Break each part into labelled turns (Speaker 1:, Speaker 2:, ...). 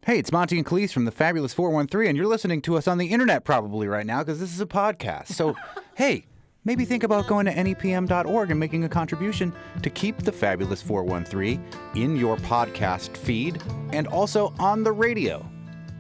Speaker 1: Hey, it's Monty and Khalees from the Fabulous 413, and you're listening to us on the internet probably right now because this is a podcast. So, hey, maybe think about going to nepm.org and making a contribution to keep the Fabulous 413 in your podcast feed and also on the radio.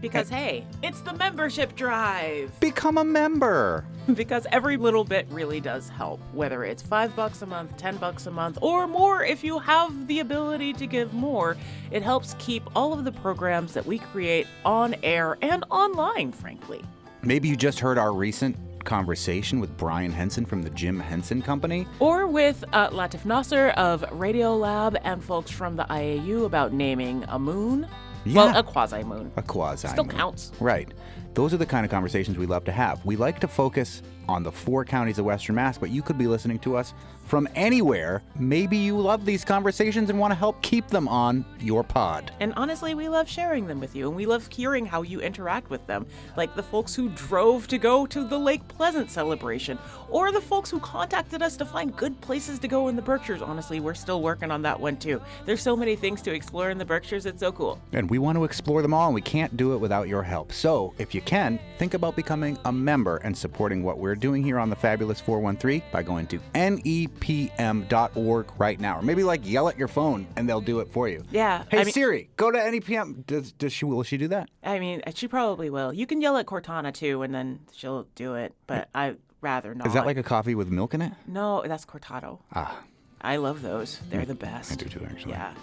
Speaker 2: Because, hey, it's the membership drive.
Speaker 1: Become a member.
Speaker 2: Because every little bit really does help, whether it's $5 a month, $10 a month, or more if you have the ability to give more. It helps keep all of the programs that we create on air and online, frankly.
Speaker 1: Maybe you just heard our recent conversation with Brian Henson from the Jim Henson Company.
Speaker 2: Or with Latif Nasser of Radiolab and folks from the IAU about naming a moon.
Speaker 1: Yeah.
Speaker 2: Well, a quasi-moon.
Speaker 1: A quasi-moon.
Speaker 2: Still counts.
Speaker 1: Right. Those are the kind of conversations we love to have. We like to focus on the 4 counties of Western Mass, but you could be listening to us from anywhere. Maybe you love these conversations and want to help keep them on your pod.
Speaker 2: And honestly, we love sharing them with you, and we love hearing how you interact with them. Like the folks who drove to go to the Lake Pleasant celebration, or the folks who contacted us to find good places to go in the Berkshires. Honestly, we're still working on that one too. There's so many things to explore in the Berkshires, it's so cool.
Speaker 1: And we want to explore them all, and we can't do it without your help. So, if you can, think about becoming a member and supporting what we're doing here on the Fabulous 413 by going to nepm.org right now. Or maybe yell at your phone and they'll do it for you.
Speaker 2: Yeah.
Speaker 1: Hey, Siri, go to NEPM. Will she do that?
Speaker 2: I mean, she probably will. You can yell at Cortana too, and then she'll do it, but I'd rather not.
Speaker 1: Is that like a coffee with milk in it?
Speaker 2: No, that's cortado.
Speaker 1: Ah.
Speaker 2: I love those. They're the best.
Speaker 1: I do too, actually.
Speaker 2: Yeah.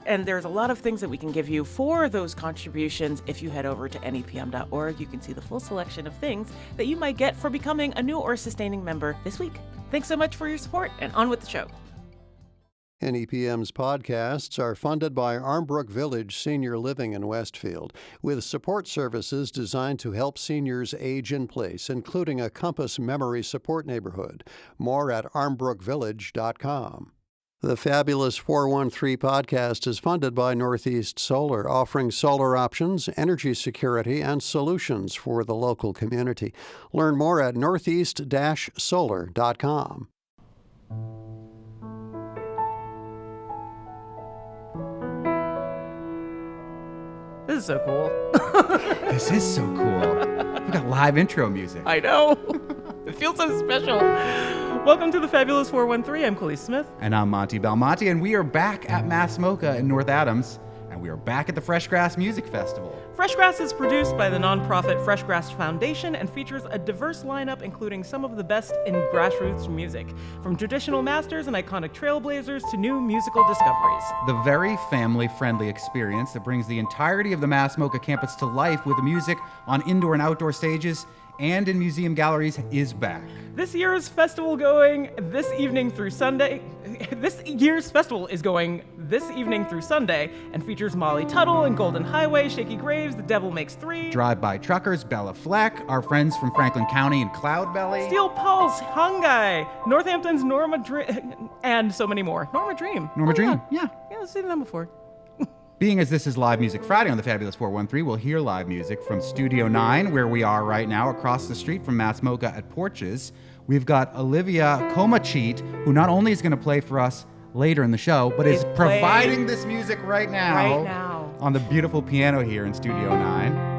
Speaker 2: And there's a lot of things that we can give you for those contributions. If you head over to nepm.org, you can see the full selection of things that you might get for becoming a new or sustaining member this week. Thanks so much for your support, and on with the show.
Speaker 3: NEPM's podcasts are funded by Armbrook Village Senior Living in Westfield, with support services designed to help seniors age in place, including a Compass Memory Support Neighborhood. More at armbrookvillage.com. The Fabulous 413 podcast is funded by Northeast Solar, offering solar options, energy security, and solutions for the local community. Learn more at northeast-solar.com.
Speaker 2: This is so cool.
Speaker 1: This is so cool. We got live intro music.
Speaker 2: I know. It feels so special. Welcome to the Fabulous 413. I'm Khalees Smith.
Speaker 1: And I'm Monty Belmonte, and we are back at Mass MoCA in North Adams, and we are back at the Fresh Grass Music Festival.
Speaker 2: Fresh Grass is produced by the nonprofit Fresh Grass Foundation and features a diverse lineup including some of the best in grassroots music, from traditional masters and iconic trailblazers to new musical discoveries.
Speaker 1: The very family-friendly experience that brings the entirety of the Mass MoCA campus to life with music on indoor and outdoor stages and in museum galleries is back.
Speaker 2: This year's festival is going this evening through Sunday and features Molly Tuttle and Golden Highway, Shaky Graves, The Devil Makes Three,
Speaker 1: Drive-By Truckers, Bella Fleck, our friends from Franklin County and Cloudbelly,
Speaker 2: Steel Pulse, Hungai, Northampton's Norma Dream, and so many more. Norma Dream.
Speaker 1: Yeah.
Speaker 2: Yeah, I've seen them before.
Speaker 1: Being as this is Live Music Friday on the Fabulous 413, we'll hear live music from Studio 9, where we are right now, across the street from Mass MoCA at Porches. We've got Olivia Komachit, who not only is going to play for us later in the show, but is providing this music right now on the beautiful piano here in Studio 9.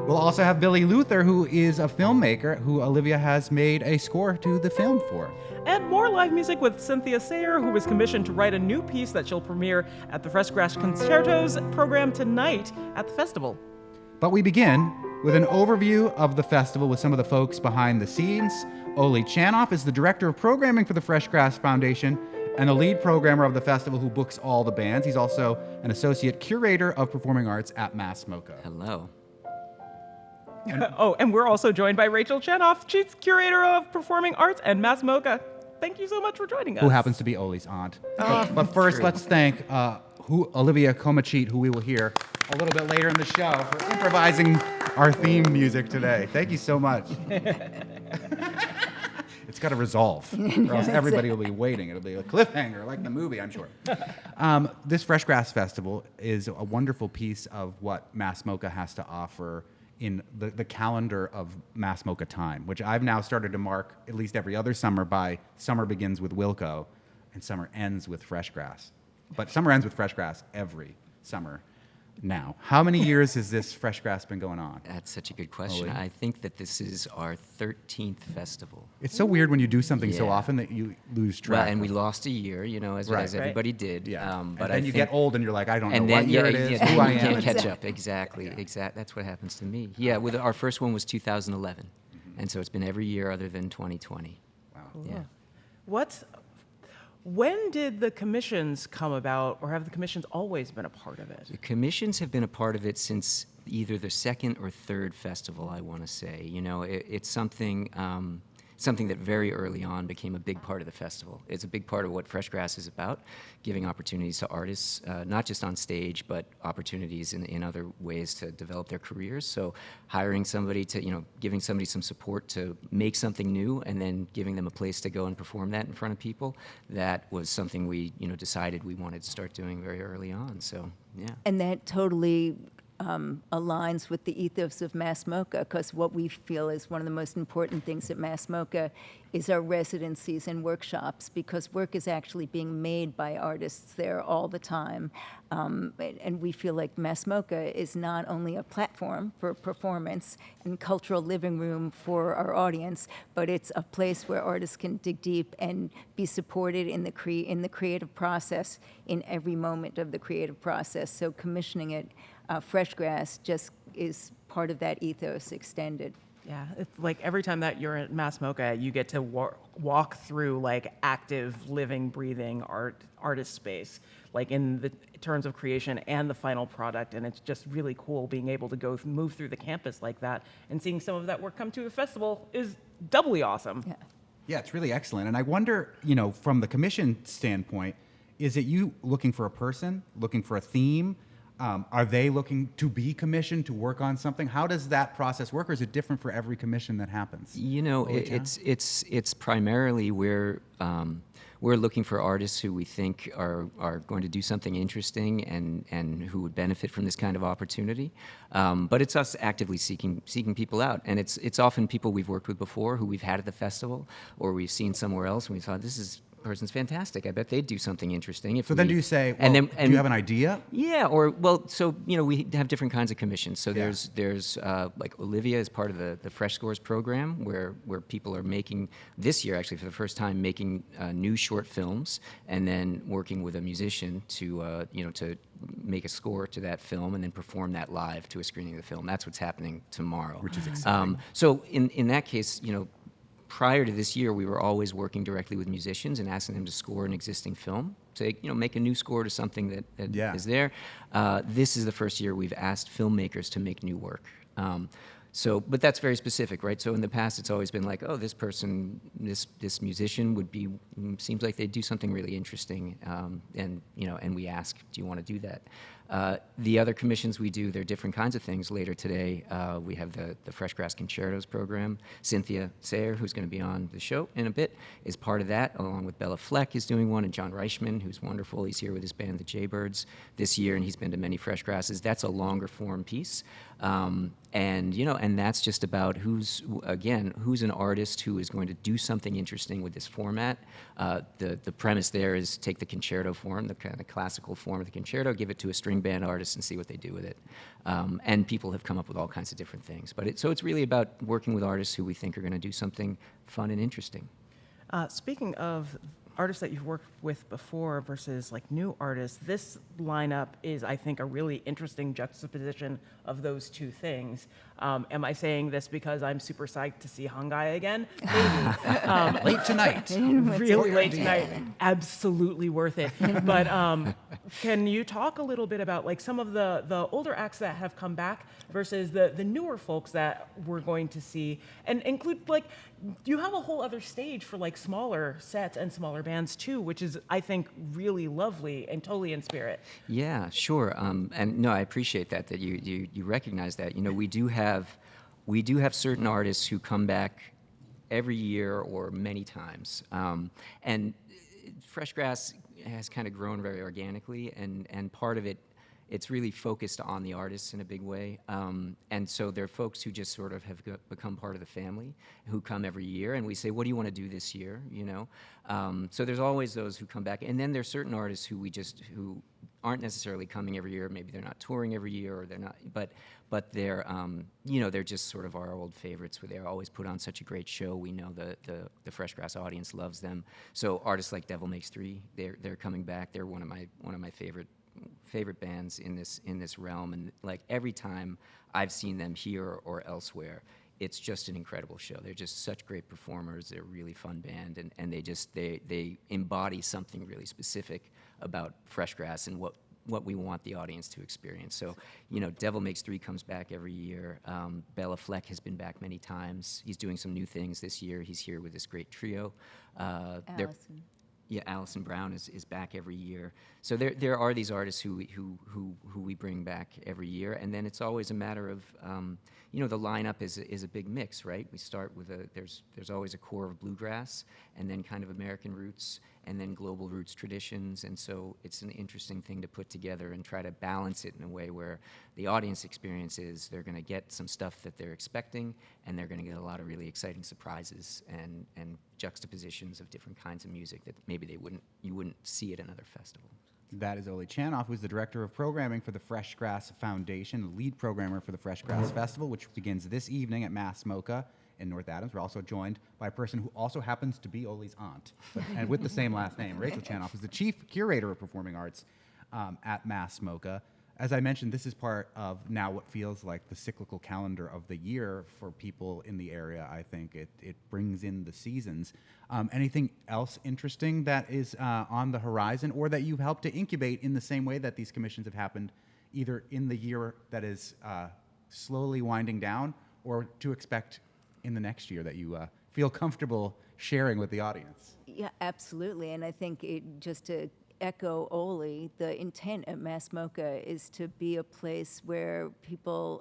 Speaker 1: We'll also have Billy Luther, who is a filmmaker who Olivia has made a score to the film for.
Speaker 2: And more live music with Cynthia Sayer, who was commissioned to write a new piece that she'll premiere at the Fresh Grass Concertos program tonight at the festival.
Speaker 1: But we begin with an overview of the festival with some of the folks behind the scenes. Oli Chanoff is the director of programming for the Fresh Grass Foundation and a lead programmer of the festival who books all the bands. He's also an associate curator of performing arts at Mass MoCA.
Speaker 4: Hello.
Speaker 2: And we're also joined by Rachel Chanoff. She's curator of performing arts and Mass MoCA. Thank you so much for joining us.
Speaker 1: Who happens to be Oli's aunt. But first, let's thank Olivia Komachit, who we will hear a little bit later in the show, for improvising our theme music today. Thank you so much. It's got to resolve, or else everybody will be waiting. It'll be a cliffhanger, like the movie, I'm sure. This Fresh Grass Festival is a wonderful piece of what Mass MoCA has to offer in the calendar of Mass MoCA time, which I've now started to mark at least every other summer by summer begins with Wilco and summer ends with Fresh Grass. But summer ends with Fresh Grass every summer. now? How many years has this Fresh Grass been going on?
Speaker 4: That's such a good question.
Speaker 1: Oli?
Speaker 4: I think that this is our 13th festival.
Speaker 1: It's so weird when you do something so
Speaker 4: Yeah.
Speaker 1: often that you lose track.
Speaker 4: Well, and we lost a year, as
Speaker 1: Right.
Speaker 4: everybody did.
Speaker 1: Yeah.
Speaker 4: But
Speaker 1: and then you get old and you're like, I don't know
Speaker 4: and
Speaker 1: what
Speaker 4: then
Speaker 1: year it is, who I
Speaker 4: you
Speaker 1: am.
Speaker 4: can't catch up. Exactly. That's what happens to me. Yeah, with our first one was 2011, and so it's been every year other than 2020.
Speaker 1: Wow.
Speaker 4: Yeah.
Speaker 2: When did the commissions come about, or have the commissions always been a part of it?
Speaker 4: The commissions have been a part of it since either the second or third festival, I want to say. It's something that very early on became a big part of the festival. It's a big part of what Fresh Grass is about, giving opportunities to artists, not just on stage, but opportunities in other ways to develop their careers. So hiring somebody giving somebody some support to make something new and then giving them a place to go and perform that in front of people, that was something we, decided we wanted to start doing very early on. So, yeah.
Speaker 5: And that totally aligns with the ethos of Mass MoCA, because what we feel is one of the most important things at Mass MoCA is our residencies and workshops, because work is actually being made by artists there all the time. And we feel like Mass MoCA is not only a platform for performance and cultural living room for our audience, but it's a place where artists can dig deep and be supported in the creative process, in every moment of the creative process. So commissioning it, Fresh Grass just is part of that ethos extended.
Speaker 2: Yeah, it's like every time that you're at Mass MoCA, you get to walk through like active, living, breathing artist space, like in the terms of creation and the final product. And it's just really cool being able to move through the campus like that, and seeing some of that work come to a festival is doubly awesome.
Speaker 5: Yeah.
Speaker 1: Yeah, it's really excellent. And I wonder, from the commission standpoint, is it you looking for a person, looking for a theme? Are they looking to be commissioned to work on something? How does that process work, or is it different for every commission that happens?
Speaker 4: It's primarily we're looking for artists who we think are going to do something interesting and who would benefit from this kind of opportunity. But it's us actively seeking people out, and it's often people we've worked with before who we've had at the festival or we've seen somewhere else, and we thought this person's fantastic. I bet they'd do something interesting.
Speaker 1: Then do you say, do you have an idea?
Speaker 4: Yeah, we have different kinds of commissions. So there's like Olivia is part of the Fresh Scores program where people are making, this year actually for the first time, making new short films and then working with a musician to make a score to that film and then perform that live to a screening of the film. That's what's happening tomorrow.
Speaker 1: Which is exciting.
Speaker 4: So in that case, prior to this year, we were always working directly with musicians and asking them to score an existing film, to make a new score to something that is there. This is the first year we've asked filmmakers to make new work. But that's very specific, right? So in the past, it's always been like, oh, this person, this musician seems like they'd do something really interesting, and we ask, do you want to do that? The other commissions we do, they're different kinds of things. Later today, we have the Fresh Grass Concertos program. Cynthia Sayer, who's going to be on the show in a bit, is part of that, along with Bella Fleck is doing one, and John Reichman, who's wonderful. He's here with his band, the Jaybirds, this year, and he's been to many Fresh Grasses. That's a longer form piece. And that's just about who's an artist who is going to do something interesting with this format. The premise there is take the concerto form, the kind of classical form of the concerto, give it to a string band artist and see what they do with it. And people have come up with all kinds of different things. So it's really about working with artists who we think are going to do something fun and interesting.
Speaker 2: Speaking of artists that you've worked with before versus like new artists, this lineup is, I think, a really interesting juxtaposition of those two things. Am I saying this because I'm super psyched to see Hungai again? Maybe.
Speaker 1: Late tonight.
Speaker 2: Really late tonight. Absolutely worth it. But can you talk a little bit about like some of the older acts that have come back versus the newer folks that we're going to see, and include like, you have a whole other stage for like smaller sets and smaller bands too, which is, I think, really lovely and totally in spirit.
Speaker 4: Yeah, sure. And no, I appreciate that you recognize that. We do have certain artists who come back every year or many times. And Fresh Grass has kind of grown very organically, and part of it it's really focused on the artists in a big way. And so there are folks who just sort of have become part of the family, who come every year, and we say, what do you want to do this year, you know? So there's always those who come back. And then there's certain artists who who aren't necessarily coming every year. Maybe they're not touring every year, or they're not, but they're, you know, they're just sort of our old favorites, where they always put on such a great show. We know the Fresh Grass audience loves them. So artists like Devil Makes Three, they're coming back. They're one of my favorite bands in this realm, and like every time I've seen them here or elsewhere, it's just an incredible show. They're just such great performers. They're a really fun band, and they embody something really specific about Fresh Grass and what we want the audience to experience. So, you know, Devil Makes Three comes back every year. Bela Fleck has been back many times. He's doing some new things this year. He's here with this great trio.
Speaker 5: Allison.
Speaker 4: Yeah, Alison Brown is back every year. So there are these artists who we bring back every year, and then it's always a matter of, you know, the lineup is a big mix, right? We start with there's always a core of bluegrass, and then kind of American roots, and then global roots traditions, and so it's an interesting thing to put together and try to balance it in a way where the audience experience is they're going to get some stuff that they're expecting, and they're going to get a lot of really exciting surprises and juxtapositions of different kinds of music that maybe you wouldn't see at another festival.
Speaker 1: That is Ole Chanoff, who's the Director of Programming for the Fresh Grass Foundation, the lead programmer for the Fresh Grass Festival, which begins this evening at Mass MoCA in North Adams. We're also joined by a person who also happens to be Ole's aunt, and with the same last name. Rachel Chanoff, who's the Chief Curator of Performing Arts at Mass MoCA. As I mentioned, this is part of now what feels like the cyclical calendar of the year for people in the area. I think it brings in the seasons. Anything else interesting that is on the horizon, or that you've helped to incubate in the same way that these commissions have happened, either in the year that is slowly winding down, or to expect in the next year that you feel comfortable sharing with the audience?
Speaker 5: Yeah, absolutely. And I think just to echo Ole, the intent at Mass MoCA is to be a place where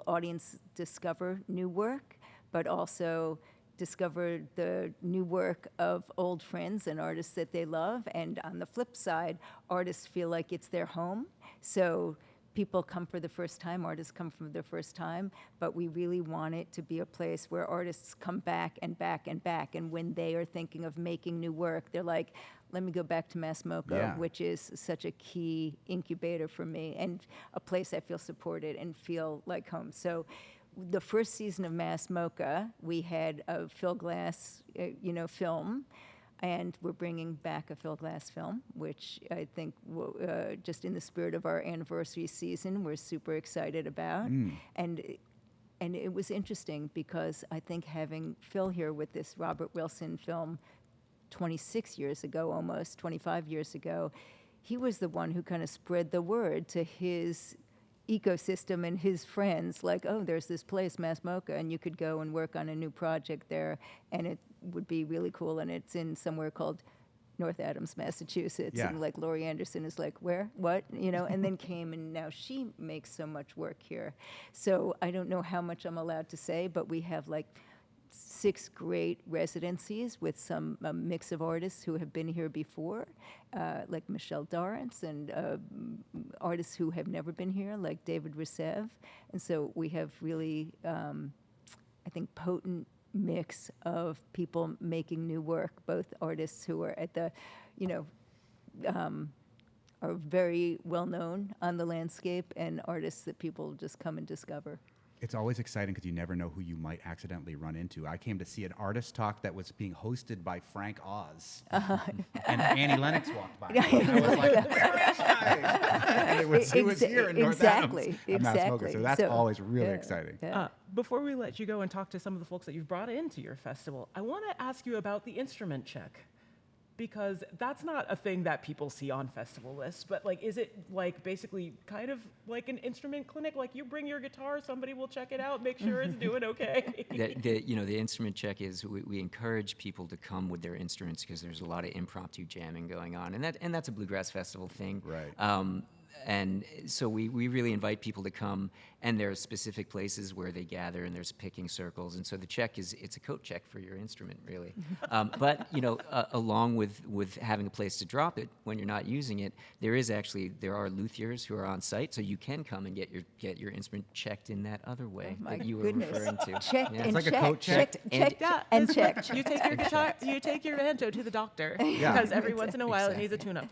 Speaker 5: audience discover new work, but also discover the new work of old friends and artists that they love. And on the flip side, artists feel like it's their home. So people come for the first time, artists come for the first time, but we really want it to be a place where artists come back and back and back. And when they are thinking of making new work, they're like, let me go back to Mass MoCA, which is such a key incubator for me, and a place I feel supported and feel like home. So the first season of Mass MoCA, we had a Phil Glass, film, and we're bringing back a Phil Glass film, which I think, just in the spirit of our anniversary season, we're super excited about. And it was interesting because I think having Phil here with this Robert Wilson film 26 years ago, almost 25 years ago, he was the one who kind of spread the word to his ecosystem and his friends, like, oh, there's this place, Mass MoCA, and you could go and work on a new project there, and it would be really cool, and it's in somewhere called North Adams, Massachusetts. And like Laurie Anderson is like, where, what, and then came, and now she makes so much work here. So I don't know how much I'm allowed to say, but we have like 6 great residencies with some mix of artists who have been here before, like Michelle Dorrance, and artists who have never been here, like David Roussev. And so we have really, I think, potent mix of people making new work, both artists who are at the, are very well known on the landscape, and artists that people just come and discover.
Speaker 1: It's always exciting because you never know who you might accidentally run into. I came to see an artist talk that was being hosted by Frank Oz, and Annie Lennox walked by. And I was like, where is I? And it was here in North Adams.
Speaker 5: Exactly.
Speaker 1: So that's always really exciting.
Speaker 5: Yeah.
Speaker 2: Before we let you go and talk to some of the folks that you've brought into your festival, I want to ask you about the instrument check. Because that's not a thing that people see on festival lists, but like, is it like basically kind of like an instrument clinic? Like you bring your guitar, somebody will check it out, make sure it's doing okay.
Speaker 4: The instrument check is we encourage people to come with their instruments because there's a lot of impromptu jamming going on, and that's a bluegrass festival thing.
Speaker 1: Right.
Speaker 4: and so we really invite people to come, and there are specific places where they gather, and there's picking circles, and so the check it's a coat check for your instrument, really. But along with having a place to drop it when you're not using it, there are luthiers who are on site, so you can come and get your instrument checked in that other way
Speaker 5: My
Speaker 4: that you were
Speaker 5: goodness.
Speaker 4: referring to.
Speaker 5: Checked
Speaker 4: Yeah.
Speaker 5: and
Speaker 1: like a
Speaker 5: checked.
Speaker 1: coat check.
Speaker 5: Checked and checked.
Speaker 2: You take your guitar, you take your banjo to the doctor because every once in a while it needs a tune-up.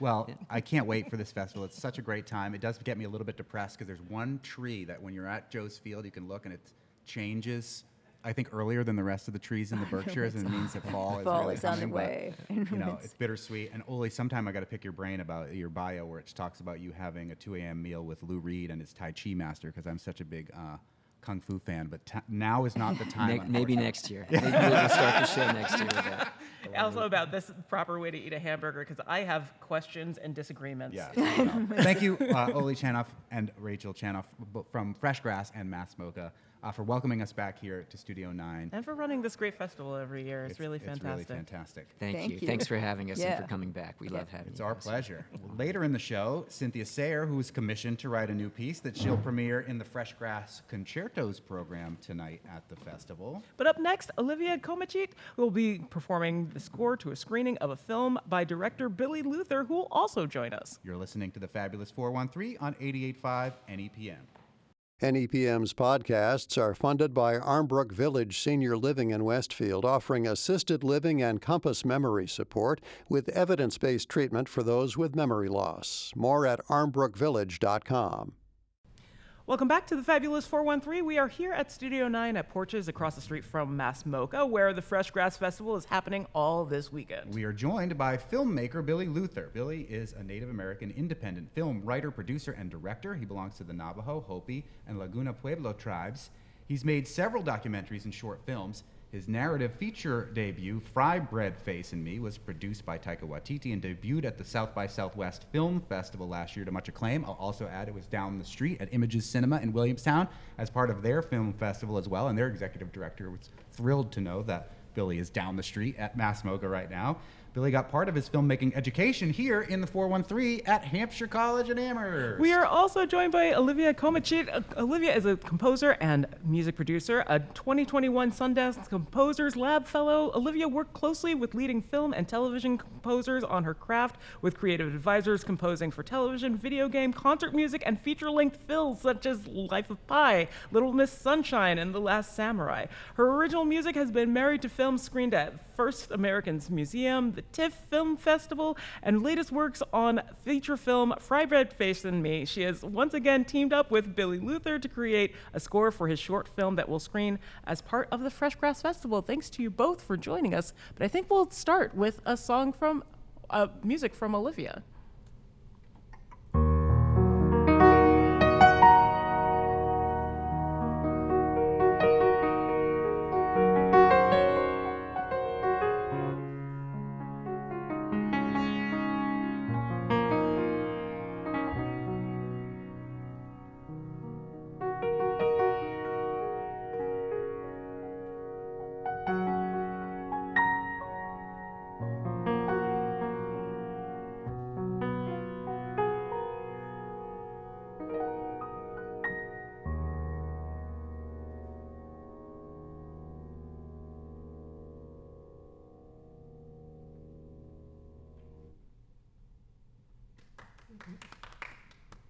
Speaker 1: Well, I can't wait for this festival. It's such a great time. It does get me a little bit depressed because there's one tree that when you're at Joe's Field, you can look and it changes, I think, earlier than the rest of the trees in the Berkshires, and it means that fall is really
Speaker 5: Fall is on the
Speaker 1: coming,
Speaker 5: way.
Speaker 1: but, it's bittersweet. And Oli, sometime I got to pick your brain about your bio where it talks about you having a 2 a.m. meal with Lou Reed and his Tai Chi master, because I'm such a big Kung Fu fan. But now is not the time.
Speaker 4: Maybe next year. Maybe we'll start the show next year with that.
Speaker 2: Also about this proper way to eat a hamburger, because I have questions and disagreements.
Speaker 1: Yeah. Thank you, Oli Chanoff and Rachel Chanoff from Fresh Grass and Mass MoCA for welcoming us back here to Studio 9.
Speaker 2: And for running this great festival every year. It's really fantastic.
Speaker 1: It's really fantastic.
Speaker 4: Thank you.
Speaker 5: you.
Speaker 4: Thanks for having us
Speaker 5: Yeah.
Speaker 4: and for coming back. We love having you.
Speaker 1: It's our
Speaker 4: guys.
Speaker 1: pleasure. Well, later in the show, Cynthia Sayer, who was commissioned to write a new piece that she'll premiere in the Fresh Grass Concertos program tonight at the festival.
Speaker 2: But up next, Olivia Komachit will be performing the score to a screening of a film by director Billy Luther, who will also join us.
Speaker 1: You're listening to the Fabulous 413 on 88.5 NEPM.
Speaker 3: NEPM's podcasts are funded by Armbrook Village Senior Living in Westfield, offering assisted living and compass memory support with evidence-based treatment for those with memory loss. More at armbrookvillage.com.
Speaker 2: Welcome back to the Fabulous 413. We are here at Studio 9 at Porches across the street from Mass MoCA, where the Fresh Grass Festival is happening all this weekend.
Speaker 1: We are joined by filmmaker Billy Luther. Billy is a Native American independent film writer, producer, and director. He belongs to the Navajo, Hopi, and Laguna Pueblo tribes. He's made several documentaries and short films. His narrative feature debut, Fry Bread Face and Me, was produced by Taika Waititi and debuted at the South by Southwest Film Festival last year to much acclaim. I'll also add it was down the street at Images Cinema in Williamstown as part of their film festival as well, and their executive director was thrilled to know that Billy is down the street at Mass MoCA right now. Billy got part of his filmmaking education here in the 413 at Hampshire College in Amherst.
Speaker 2: We are also joined by Olivia Komachit. Olivia is a composer and music producer, a 2021 Sundance Composers Lab Fellow. Olivia worked closely with leading film and television composers on her craft, with creative advisors composing for television, video game, concert music, and feature-length films such as Life of Pi, Little Miss Sunshine, and The Last Samurai. Her original music has been married to films screened at First Americans Museum, the TIFF Film Festival, and latest works on feature film Fry Bread Face and Me. She has once again teamed up with Billy Luther to create a score for his short film that will screen as part of the Fresh Grass Festival. Thanks to you both for joining us. But I think we'll start with a song from music from Olivia.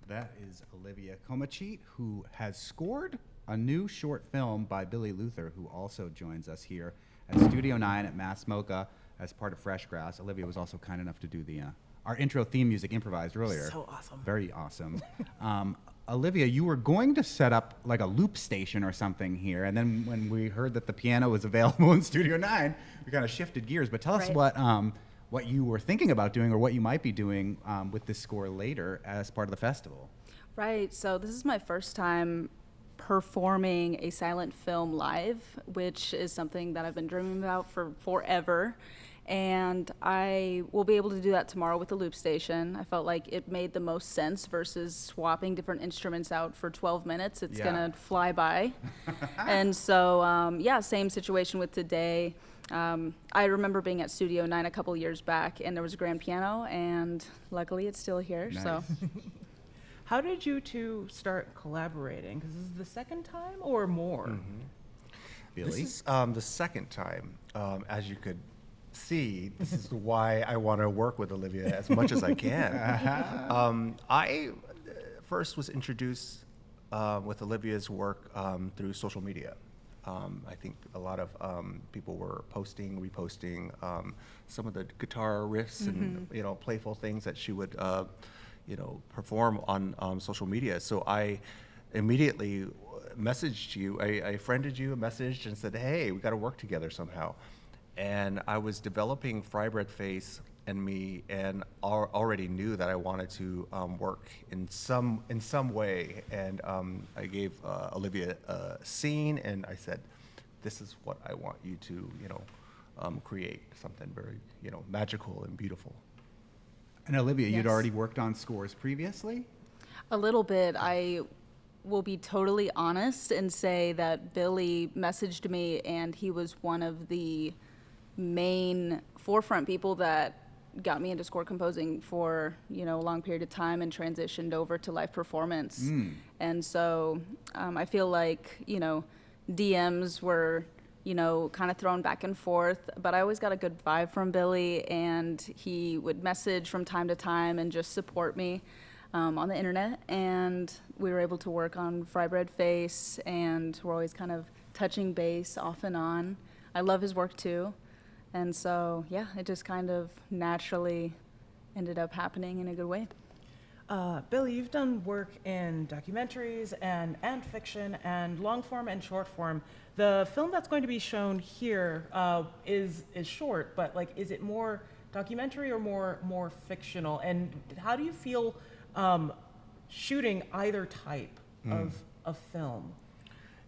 Speaker 1: That is Olivia Komachit, who has scored a new short film by Billy Luther, who also joins us here at Studio 9 at Mass MoCA as part of Fresh Grass. Olivia was also kind enough to do our intro theme music improvised earlier.
Speaker 2: So awesome.
Speaker 1: Very awesome. Olivia, you were going to set up like a loop station or something here, and then when we heard that the piano was available in Studio 9, we kind of shifted gears. But tell us what you were thinking about doing, or what you might be doing with this score later as part of the festival.
Speaker 6: Right, so this is my first time performing a silent film live, which is something that I've been dreaming about for forever. And I will be able to do that tomorrow with the loop station. I felt like it made the most sense versus swapping different instruments out for 12 minutes. It's gonna fly by. And so, same situation with today. I remember being at Studio 9 a couple years back, and there was a grand piano, and luckily it's still here.
Speaker 1: Nice.
Speaker 6: So,
Speaker 2: How did you two start collaborating? Because this is the second time or more?
Speaker 1: Billy?
Speaker 7: This is the second time. As you could see, this is why I want to work with Olivia as much as I can. I first was introduced with Olivia's work through social media. I think a lot of people were posting, reposting some of the guitar riffs and playful things that she would perform on social media. So I immediately messaged you. I friended you, messaged, and said, "Hey, we got to work together somehow." And I was developing Fry Bread Face and me, and already knew that I wanted to work in some way. And I gave Olivia a scene, and I said, "This is what I want you to, create something very, magical and beautiful."
Speaker 1: And Olivia, you'd
Speaker 6: Yes.
Speaker 1: already worked on scores previously?
Speaker 6: a little bit. I will be totally honest and say that Billy messaged me, and he was one of the main forefront people that got me into score composing for a long period of time and transitioned over to live performance. And so I feel like DMs were kind of thrown back and forth, but I always got a good vibe from Billy, and he would message from time to time and just support me on the internet. And we were able to work on Fry Bread Face, and we're always kind of touching base off and on. I love his work too. And so, it just kind of naturally ended up happening in a good way.
Speaker 2: Billy, you've done work in documentaries and fiction and long form and short form. The film that's going to be shown here is short, but is it more documentary or more fictional? And how do you feel shooting either type of film?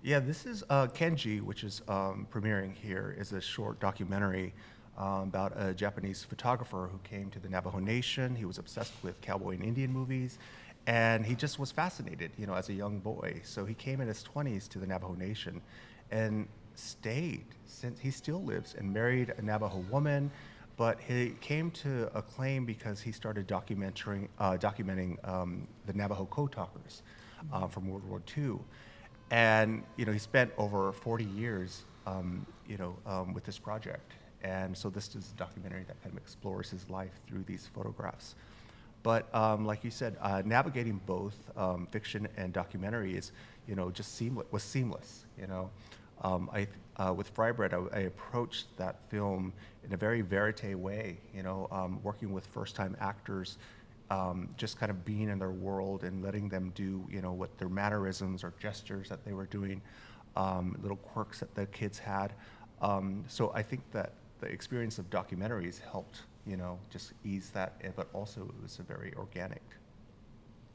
Speaker 7: Yeah, this is Kenji, which is premiering here, is a short documentary about a Japanese photographer who came to the Navajo Nation. He was obsessed with cowboy and Indian movies, and he just was fascinated, as a young boy. So he came in his 20s to the Navajo Nation and stayed since. He still lives and married a Navajo woman, but he came to acclaim because he started documenting the Navajo code talkers from World War II. And he spent over 40 years, with this project. And so this is a documentary that kind of explores his life through these photographs. But like you said, navigating both fiction and documentary is, just seamless. With Fry Bread, I approached that film in a very verite way. Working with first-time actors. Just kind of being in their world and letting them do, what their mannerisms or gestures that they were doing, little quirks that the kids had. So I think that the experience of documentaries helped, just ease that, but also it was a very organic.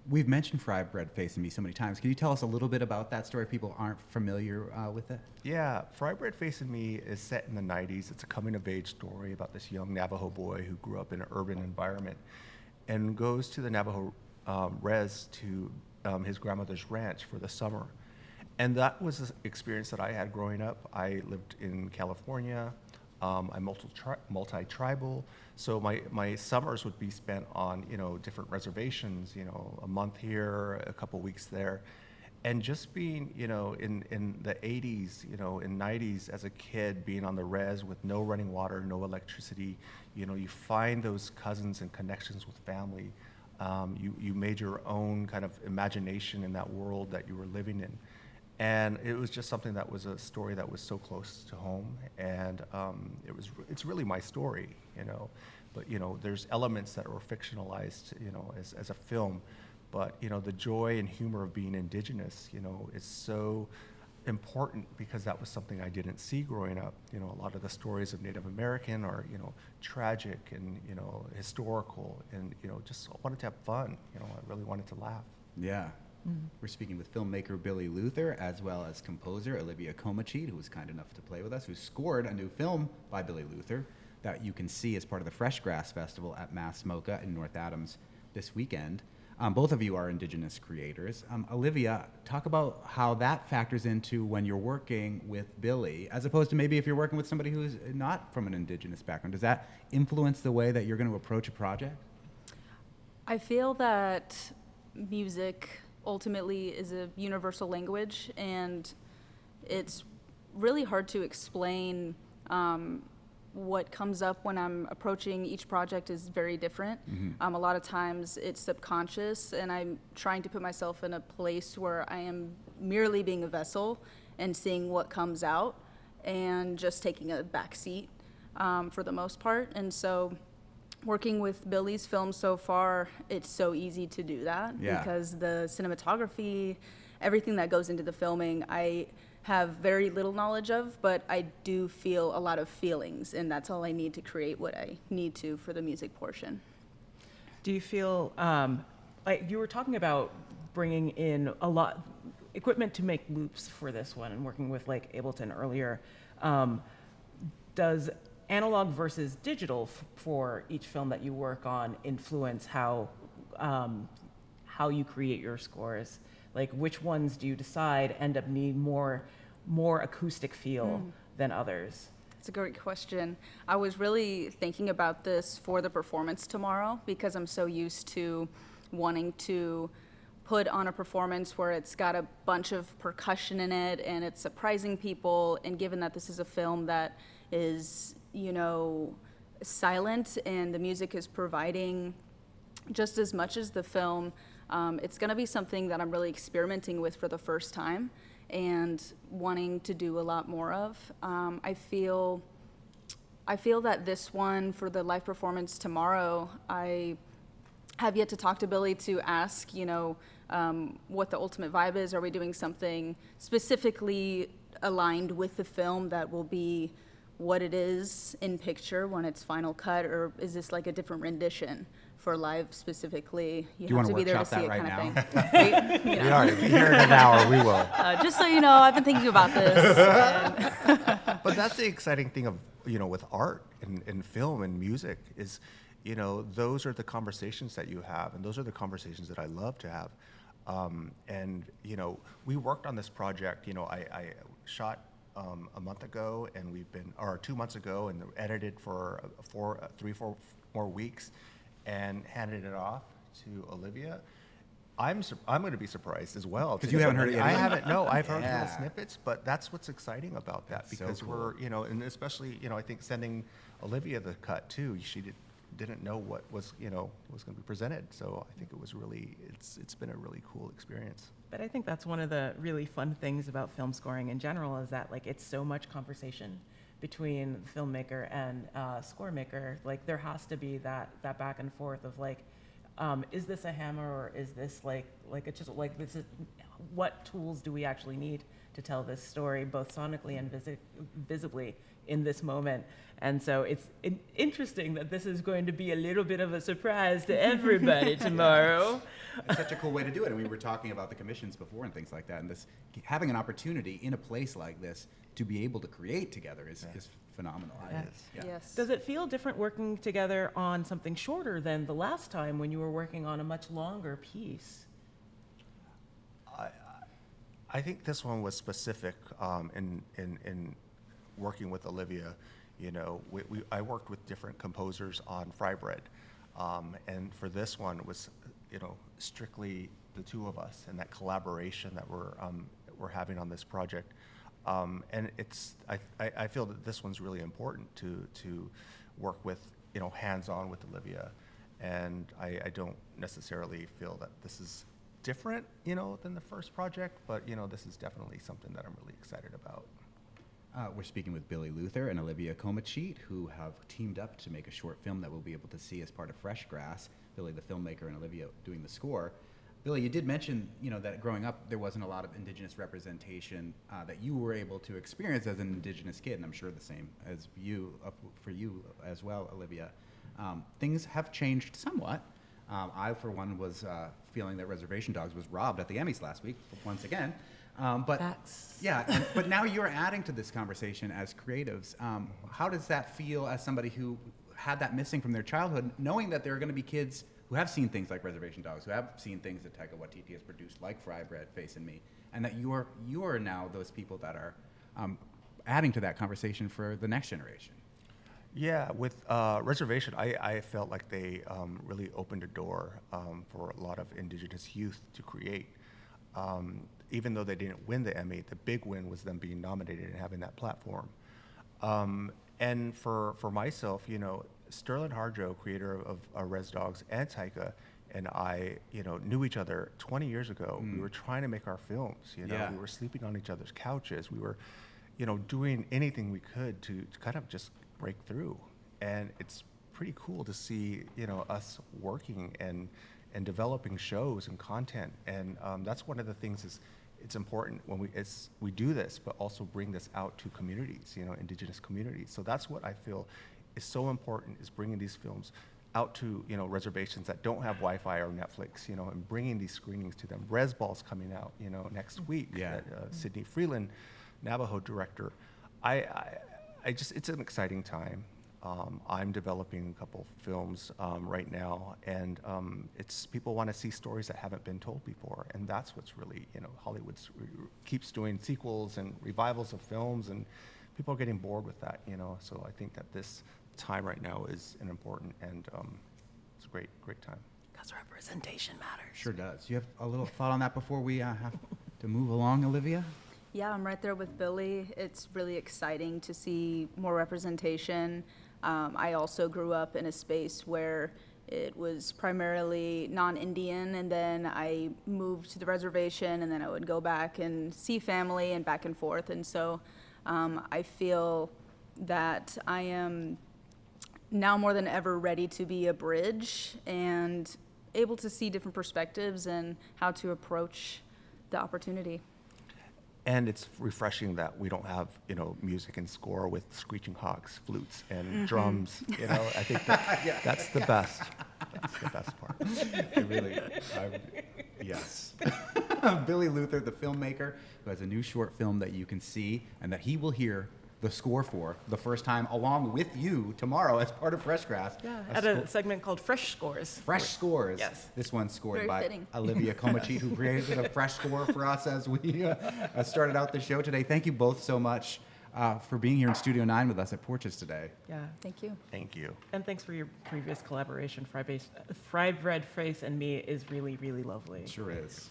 Speaker 1: We've mentioned Fry Bread Face and Me so many times. Can you tell us a little bit about that story if people aren't familiar with it?
Speaker 7: Yeah, Fry Bread Face and Me is set in the 90s. It's a coming-of-age story about this young Navajo boy who grew up in an urban environment and goes to the Navajo res to his grandmother's ranch for the summer. And that was an experience that I had growing up. I lived in California. I'm multi-tribal. So my summers would be spent on, different reservations, a month here, a couple weeks there. And just being, in the 80s, in 90s as a kid, being on the res with no running water, no electricity, you find those cousins and connections with family. You made your own kind of imagination in that world that you were living in. And it was just something that was a story that was so close to home. And it's really my story, But, there's elements that were fictionalized, as a film. But, the joy and humor of being indigenous, is so important because that was something I didn't see growing up. A lot of the stories of Native American are, tragic and, historical and, just wanted to have fun. I really wanted to laugh.
Speaker 1: Yeah. We're speaking with filmmaker Billy Luther as well as composer Olivia Comachit, who was kind enough to play with us, who scored a new film by Billy Luther, that you can see as part of the Fresh Grass Festival at Mass MoCA in North Adams this weekend. Both of you are Indigenous creators. Olivia, talk about how that factors into when you're working with Billy, as opposed to maybe if you're working with somebody who's not from an Indigenous background. Does that influence the way that you're going to approach a project?
Speaker 6: I feel that music ultimately is a universal language, and it's really hard to explain. What comes up when I'm approaching each project is very different. A lot of times it's subconscious, and I'm trying to put myself in a place where I am merely being a vessel and seeing what comes out and just taking a back seat for the most part. And so working with Billy's film so far, it's so easy to do that because the cinematography, everything that goes into the filming, I have very little knowledge of, but I do feel a lot of feelings, and that's all I need to create what I need to for the music portion.
Speaker 2: Do you feel, like you were talking about bringing in a lot equipment to make loops for this one and working with like Ableton earlier. Does analog versus digital for each film that you work on influence how you create your scores? Like, which ones do you decide end up need more acoustic feel than others?
Speaker 6: It's a great question. I was really thinking about this for the performance tomorrow because I'm so used to wanting to put on a performance where it's got a bunch of percussion in it and it's surprising people. And given that this is a film that is, silent and the music is providing just as much as the film, it's going to be something that I'm really experimenting with for the first time and wanting to do a lot more of. I feel that this one, for the live performance tomorrow, I have yet to talk to Billy to ask, what the ultimate vibe is. Are we doing something specifically aligned with the film that will be what it is in picture when it's final cut, or is this like a different rendition for live specifically?
Speaker 1: You have to be there to see it
Speaker 6: kind
Speaker 1: now?
Speaker 6: of thing.
Speaker 1: We are. Be here in an hour. We will.
Speaker 6: Just so you know, I've been thinking about this.
Speaker 7: But that's the exciting thing of, with art and film and music is, those are the conversations that you have, and those are the conversations that I love to have. We worked on this project, I shot a month ago, and 2 months ago, and edited for 3-4 more weeks, and handed it off to Olivia. I'm going to be surprised as well.
Speaker 1: Because you haven't heard it yet.
Speaker 7: I haven't. No, I've heard little snippets, but that's what's exciting about that, because
Speaker 1: so cool.
Speaker 7: we're, and especially, I think sending Olivia the cut too. She didn't know what was going to be presented. So I think it was really, it's been a really cool experience.
Speaker 2: But I think that's one of the really fun things about film scoring in general is that it's so much conversation between filmmaker and score maker. Like, there has to be that back and forth of is this a hammer, or is this this is, what tools do we actually need to tell this story, both sonically and visibly in this moment? And so it's interesting that this is going to be a little bit of a surprise to everybody tomorrow.
Speaker 1: It's such a cool way to do it. And we were talking about the commissions before and things like that. And this having an opportunity in a place like this to be able to create together is phenomenal.
Speaker 2: Yeah.
Speaker 6: Yes.
Speaker 2: Does it feel different working together on something shorter than the last time when you were working on a much longer piece?
Speaker 7: I think this one was specific in working with Olivia. I worked with different composers on Fry Bread, and for this one it was, strictly the two of us and that collaboration that we're having on this project. And I feel that this one's really important to work with, hands-on with Olivia, and I don't necessarily feel that this is different, than the first project, but this is definitely something that I'm really excited about.
Speaker 1: We're speaking with Billy Luther and Olivia Comachit, who have teamed up to make a short film that we'll be able to see as part of Fresh Grass. Billy, the filmmaker, and Olivia doing the score. Billy, you did mention, that growing up there wasn't a lot of Indigenous representation that you were able to experience as an Indigenous kid, and I'm sure the same as for you as well, Olivia. Things have changed somewhat. I, for one, was feeling that Reservation Dogs was robbed at the Emmys last week, once again. But
Speaker 2: Facts.
Speaker 1: yeah, but now you're adding to this conversation as creatives. How does that feel as somebody who had that missing from their childhood, knowing that there are going to be kids who have seen things like Reservation Dogs, who have seen things that Taika Waititi has produced, like Fry Bread, Face and Me, and that you are now those people that are adding to that conversation for the next generation?
Speaker 7: Yeah, with Reservation, I felt like they really opened a door for a lot of Indigenous youth to create. Even though they didn't win the Emmy, the big win was them being nominated and having that platform. And for myself, Sterling Harjo, creator of Res Dogs, and Taika, and I, knew each other 20 years ago. We were trying to make our films. We were sleeping on each other's couches. We were, doing anything we could to kind of just break through. And it's pretty cool to see, us working and developing shows and content. And that's one of the things is it's important when we do this, but also bring this out to communities, Indigenous communities. So that's what I feel is so important, is bringing these films out to, reservations that don't have Wi-Fi or Netflix, and bringing these screenings to them. Resball's coming out, next week.
Speaker 1: Yeah.
Speaker 7: Sydney Freeland, Navajo director. It's an exciting time. I'm developing a couple films right now, and it's people want to see stories that haven't been told before, and that's what's really, Hollywood keeps doing sequels and revivals of films, and people are getting bored with that, So I think that this time right now is an important, and it's a great time.
Speaker 2: Because representation matters.
Speaker 1: Sure does. You have a little thought on that before we have to move along, Olivia?
Speaker 6: Yeah, I'm right there with Billy. It's really exciting to see more representation. I also grew up in a space where it was primarily non-Indian, and then I moved to the reservation, and then I would go back and see family and back and forth. And so I feel that I am now more than ever ready to be a bridge and able to see different perspectives and how to approach the opportunity.
Speaker 7: And it's refreshing that we don't have, music and score with screeching hawks, flutes, and drums. I think that's the best. That's the best part.
Speaker 1: It really, yes. Billy Luther, the filmmaker, who has a new short film that you can see and that he will hear the score for the first time along with you tomorrow as part of Fresh Grass.
Speaker 2: Yeah, at a segment called Fresh Scores.
Speaker 1: Fresh Scores.
Speaker 2: Yes.
Speaker 1: This one's scored
Speaker 6: Very
Speaker 1: by
Speaker 6: fitting.
Speaker 1: Olivia Komachit, who created a fresh score for us as we started out the show today. Thank you both so much for being here in Studio 9 with us at Porches today.
Speaker 2: Yeah.
Speaker 6: Thank you.
Speaker 7: Thank you.
Speaker 2: And thanks for your previous collaboration. Fry Bread, Face and Me is really, really lovely.
Speaker 1: It sure is.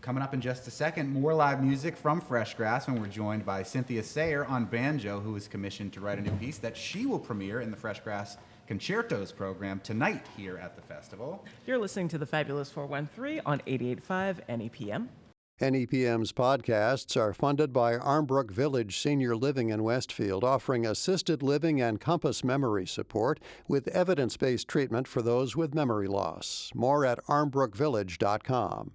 Speaker 1: Coming up in just a second, more live music from Fresh Grass when we're joined by Cynthia Sayer on banjo, who is commissioned to write a new piece that she will premiere in the Fresh Grass Concertos program tonight here at the festival.
Speaker 2: You're listening to the Fabulous 413 on 88.5 NEPM.
Speaker 3: NEPM's podcasts are funded by Armbrook Village Senior Living in Westfield, offering assisted living and compass memory support with evidence-based treatment for those with memory loss. More at armbrookvillage.com.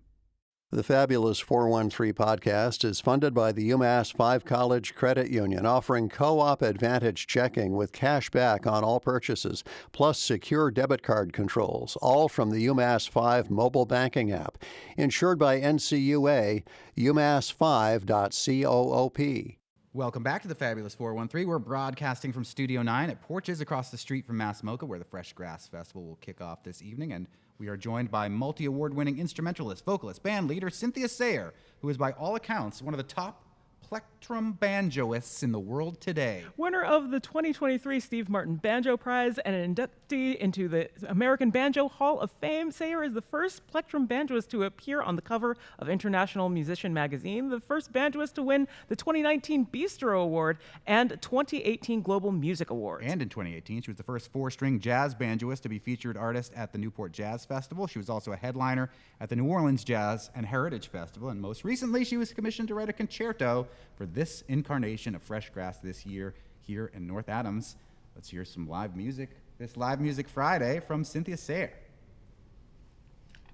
Speaker 3: The Fabulous 413 podcast is funded by the UMass 5 College Credit Union, offering co-op advantage checking with cash back on all purchases, plus secure debit card controls, all from the UMass 5 mobile banking app. Insured by NCUA, umass5.coop.
Speaker 1: Welcome back to the Fabulous 413. We're broadcasting from Studio 9 at Porches across the street from Mass MoCA, where the Fresh Grass Festival will kick off this evening. And we are joined by multi-award-winning instrumentalist, vocalist, band leader Cynthia Sayer, who is by all accounts one of the top plectrum banjoists in the world today.
Speaker 2: Winner of the 2023 Steve Martin Banjo Prize and an inductee into the American Banjo Hall of Fame, Sayer is the first plectrum banjoist to appear on the cover of International Musician magazine, the first banjoist to win the 2019 Bistro Award and 2018 Global Music Awards.
Speaker 1: And in 2018, she was the first four-string jazz banjoist to be featured artist at the Newport Jazz Festival. She was also a headliner at the New Orleans Jazz and Heritage Festival, and most recently, she was commissioned to write a concerto for this incarnation of Fresh Grass this year here in North Adams. Let's hear some live music this Live Music Friday from Cynthia Sayer.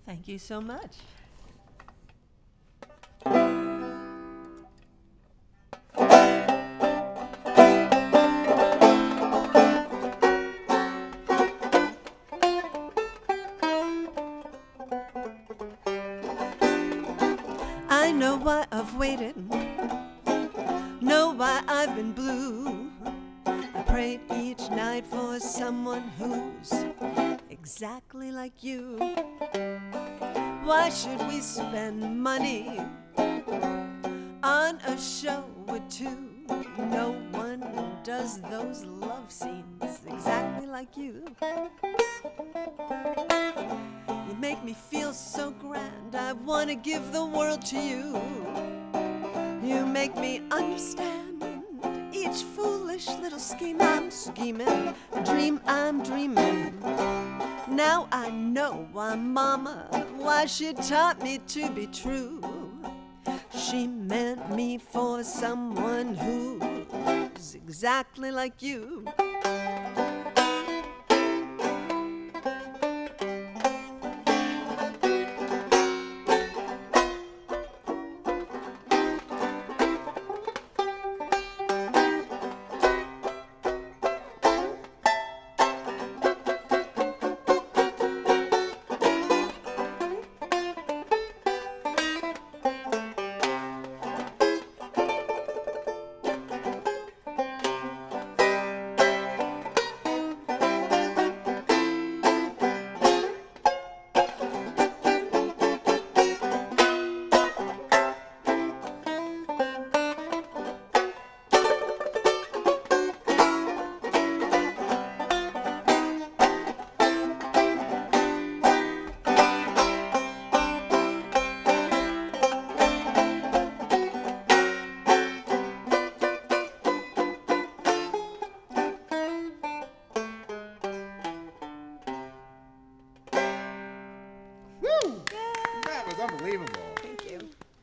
Speaker 8: Thank you so much. I know why I've waited faded. Know why I've been blue. I prayed each night for someone who's exactly like you. Why should we spend money on a show or two? No one does those love scenes exactly like you. You make me feel so grand, I want to give the world to you. You make me understand each foolish little scheme I'm scheming, a dream I'm dreaming. Now I know why Mama, why she taught me to be true. She meant me for someone who's exactly like you.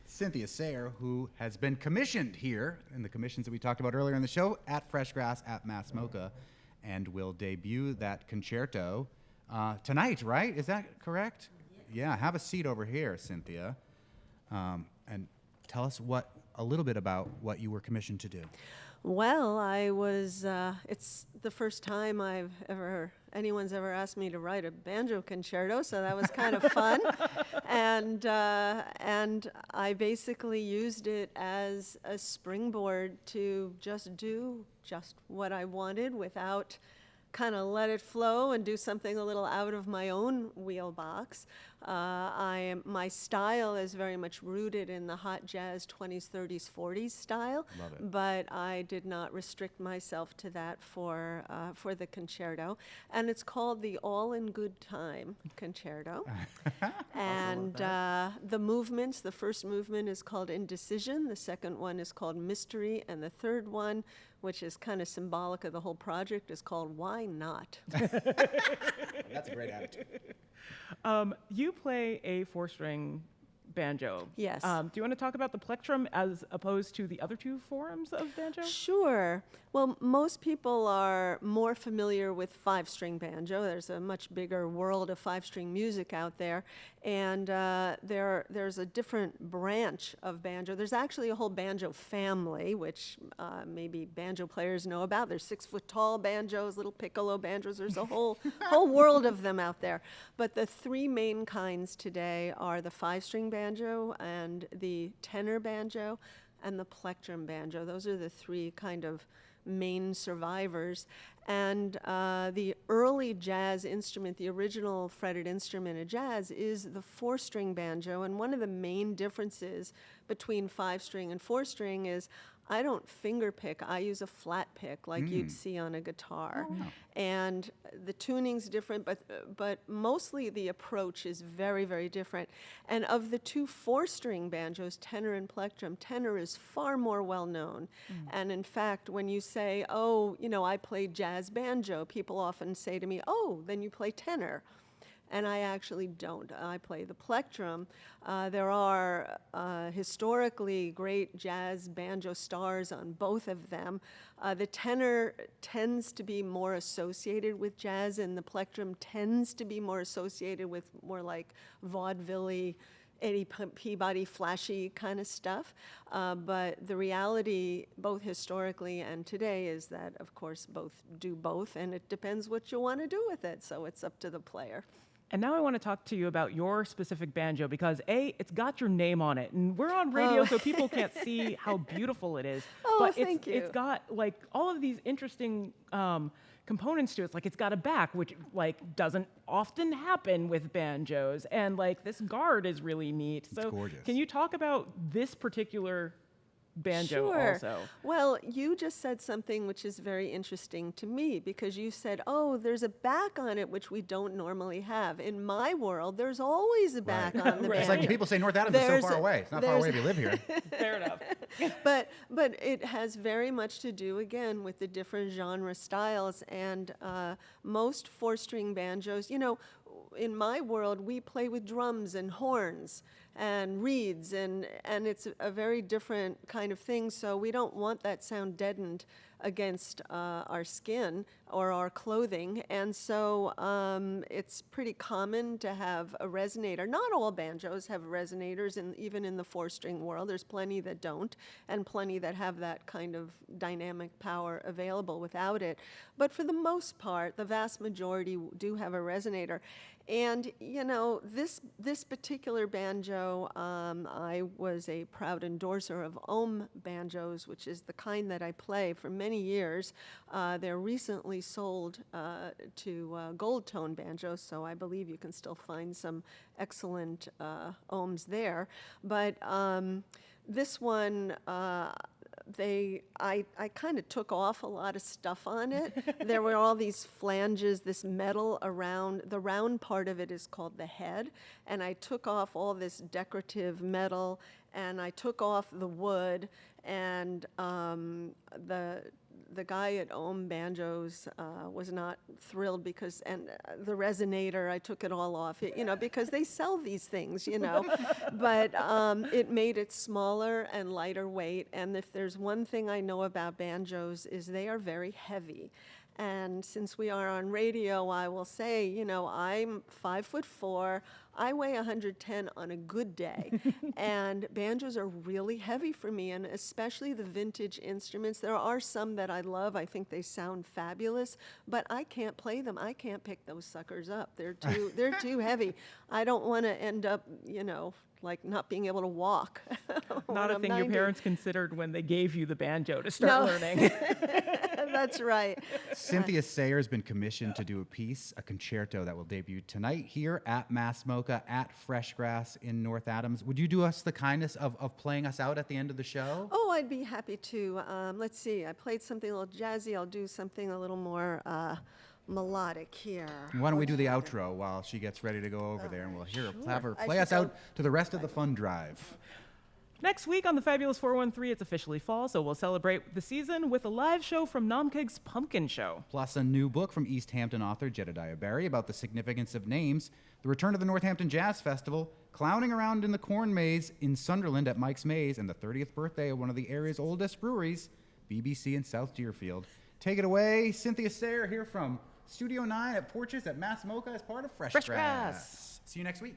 Speaker 1: Cynthia Sayer, who has been commissioned here in the commissions that we talked about earlier in the show at Fresh Grass at Mass MoCA, and will debut that concerto tonight, right? Is that correct? Yeah, have a seat over here, Cynthia, and tell us a little bit about what you were commissioned to do.
Speaker 8: Well, it's the first time anyone's ever asked me to write a banjo concerto, so that was kind of fun. And I basically used it as a springboard to just do just what I wanted without kind of let it flow and do something a little out of my own wheelbox. My style is very much rooted in the hot jazz 20s, 30s, 40s style.
Speaker 1: Love it.
Speaker 8: But I did not restrict myself to that for the concerto. And it's called the All in Good Time Concerto. And the movements, the first movement is called Indecision, the second one is called Mystery, and the third one, which is kind of symbolic of the whole project, is called Why Not?
Speaker 1: That's a great attitude.
Speaker 2: You play a four-string banjo.
Speaker 8: Yes.
Speaker 2: Do you want to talk about the plectrum as opposed to the other two forms of banjo?
Speaker 8: Sure. Well, most people are more familiar with five-string banjo. There's a much bigger world of five-string music out there, and there's a different branch of banjo. There's actually a whole banjo family, which maybe banjo players know about. There's 6-foot-tall banjos, little piccolo banjos. There's a whole world of them out there. But the three main kinds today are the five-string banjo and the tenor banjo and the plectrum banjo. Those are the three kind of main survivors. And the early jazz instrument, the original fretted instrument of jazz, is the four-string banjo. And one of the main differences between five-string and four-string is I don't finger pick. I use a flat pick like you'd see on a guitar. Oh, wow. And the tuning's different, but mostly the approach is very, very different. And of the two four-string banjos, tenor and plectrum, tenor is far more well-known. And in fact, when you say, oh, I play jazz banjo, people often say to me, oh, then you play tenor. And I actually don't. I play the plectrum. There are historically great jazz banjo stars on both of them. The tenor tends to be more associated with jazz, and the plectrum tends to be more associated with more like vaudeville-y, Eddie Peabody, flashy kind of stuff. But the reality, both historically and today, is that, of course, both do both, and it depends what you want to do with it, so it's up to the player.
Speaker 2: And now I want to talk to you about your specific banjo because it's got your name on it, and we're on radio, so people can't see how beautiful it is. But
Speaker 8: thank you.
Speaker 2: It's got like all of these interesting components to it. It's like it's got a back, which like doesn't often happen with banjos, and like this guard is really neat.
Speaker 1: It's gorgeous.
Speaker 2: Can you talk about this particular banjo
Speaker 8: Sure.
Speaker 2: also?
Speaker 8: Well, you just said something which is very interesting to me because you said, oh, there's a back on it, which we don't normally have. In my world, there's always a back on the banjo.
Speaker 1: It's like when people say North Adams is so far away. It's not far away if you live here.
Speaker 2: Fair enough.
Speaker 8: But it has very much to do, again, with the different genre styles. And most four-string banjos, you know, in my world, we play with drums and horns and reeds, and it's a very different kind of thing. So we don't want that sound deadened against our skin or our clothing. And so it's pretty common to have a resonator. Not all banjos have resonators, and even in the four-string world, there's plenty that don't, and plenty that have that kind of dynamic power available without it. But for the most part, the vast majority do have a resonator. And, you know, this particular banjo, I was a proud endorser of ohm banjos, which is the kind that I play for many years. They're recently sold to gold tone banjos, so I believe you can still find some excellent ohms there. But this one, I kind of took off a lot of stuff on it. There were all these flanges, this metal around, the round part of it is called the head, and I took off all this decorative metal, and I took off the wood, and the guy at Ohm Banjos was not thrilled because, and the resonator, I took it all off, you know, because they sell these things, you know. But it made it smaller and lighter weight. And if there's one thing I know about banjos is they are very heavy. And since we are on radio, I will say, you know, I'm 5'4". I weigh 110 on a good day. And banjos are really heavy for me, and especially the vintage instruments. There are some that I love. I think they sound fabulous, but I can't play them. I can't pick those suckers up. They're too heavy. I don't want to end up, you know, like not being able to walk.
Speaker 2: Not a thing your parents considered when they gave you the banjo to start learning.
Speaker 8: That's right.
Speaker 1: Cynthia Sayer has been commissioned to do a concerto that will debut tonight here at Mass MoCA at Fresh Grass in North Adams. Would you do us the kindness of playing us out at the end of the show?
Speaker 8: Oh, I'd be happy to. Let's see. I played something a little jazzy. I'll do something a little more melodic here.
Speaker 1: Why don't we do the outro while she gets ready to go over there, and we'll have her play us out to the rest of the fun drive.
Speaker 2: Next week on the Fabulous 413, it's officially fall, so we'll celebrate the season with a live show from Namkig's Pumpkin Show.
Speaker 1: Plus a new book from East Hampton author Jedediah Barry about the significance of names, the return of the Northampton Jazz Festival, clowning around in the corn maze in Sunderland at Mike's Maze, and the 30th birthday of one of the area's oldest breweries, BBC in South Deerfield. Take it away, Cynthia Sayer here from Studio 9 at Porches at Mass MoCA as part of Fresh Grass.
Speaker 2: Grass.
Speaker 1: See you next week.